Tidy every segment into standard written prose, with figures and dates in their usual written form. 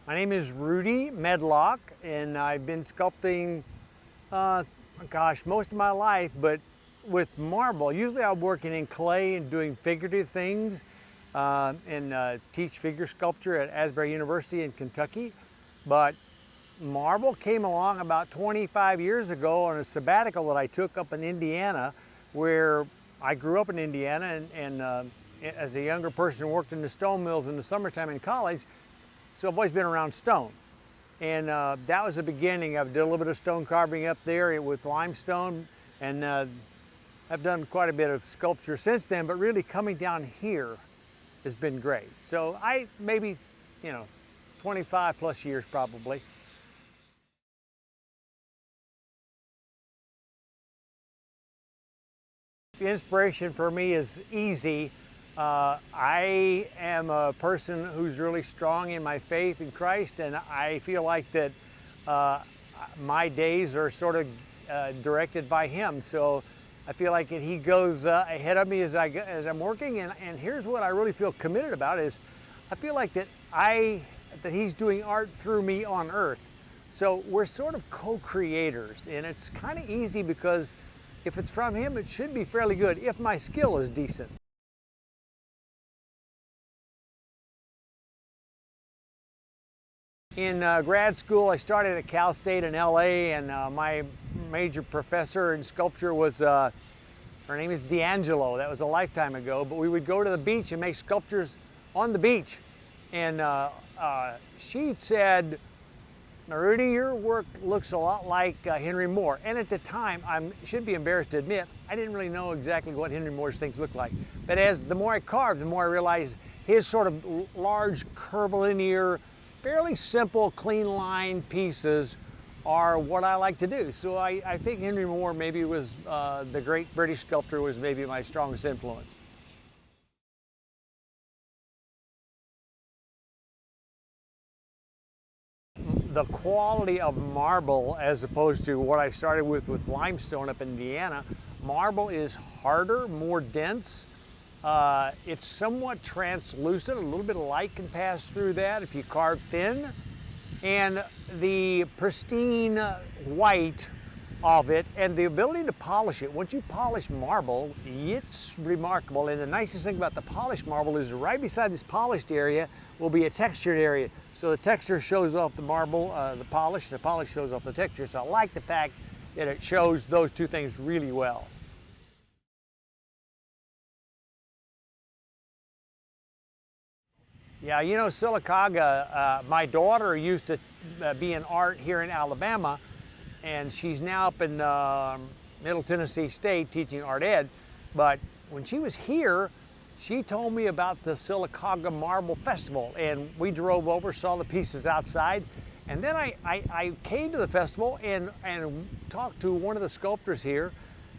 My name is Rudy Medlock, and I've been sculpting, most of my life, but with marble. Usually I'm working in clay and doing figurative things, and teach figure sculpture at Asbury University in Kentucky. But marble came along about 25 years ago on a sabbatical that I took up in Indiana, where I grew up in Indiana, and as a younger person worked in the stone mills in the summertime in college. So I've always been around stone. And that was the beginning. I've done a little bit of stone carving up there with limestone, and I've done quite a bit of sculpture since then, but really coming down here has been great. So maybe 25 plus years probably. The inspiration for me is easy. I am a person who's really strong in my faith in Christ, and I feel like that my days are sort of directed by Him. So I feel like He goes ahead of me as I'm working, and here's what I really feel committed about is I feel like that He's doing art through me on earth. So we're sort of co-creators, and it's kind of easy because if it's from Him, it should be fairly good if my skill is decent. In grad school, I started at Cal State in LA, and my major professor in sculpture was, her name is D'Angelo. That was a lifetime ago, but we would go to the beach and make sculptures on the beach. And she said, "Rudy, your work looks a lot like Henry Moore." And at the time, I should be embarrassed to admit, I didn't really know exactly what Henry Moore's things looked like. But the more I carved, the more I realized his sort of large, curvilinear, fairly simple, clean line pieces are what I like to do. So I think Henry Moore maybe was, the great British sculptor, was maybe my strongest influence. The quality of marble, as opposed to what I started with limestone up in Indiana, marble is harder, more dense. It's somewhat translucent, a little bit of light can pass through that if you carve thin. And the pristine white of it and the ability to polish it. Once you polish marble, it's remarkable. And the nicest thing about the polished marble is right beside this polished area will be a textured area. So the texture shows off the marble, the polish shows off the texture. So I like the fact that it shows those two things really well. Yeah, Sylacauga, my daughter used to be in art here in Alabama, and she's now up in Middle Tennessee State teaching art ed. But when she was here, she told me about the Sylacauga Marble Festival, and we drove over, saw the pieces outside, and then I came to the festival and talked to one of the sculptors here,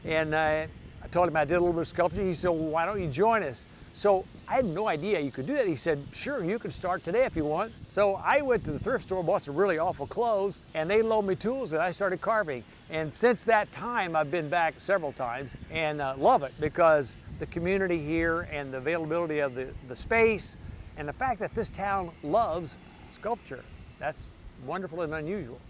and I told him I did a little bit of sculpture. He said, "Well, why don't you join us?" So I had no idea you could do that. He said, "Sure, you can start today if you want." So I went to the thrift store, bought some really awful clothes, and they loaned me tools, and I started carving. And since that time, I've been back several times and love it, because the community here and the availability of the space and the fact that this town loves sculpture, that's wonderful and unusual.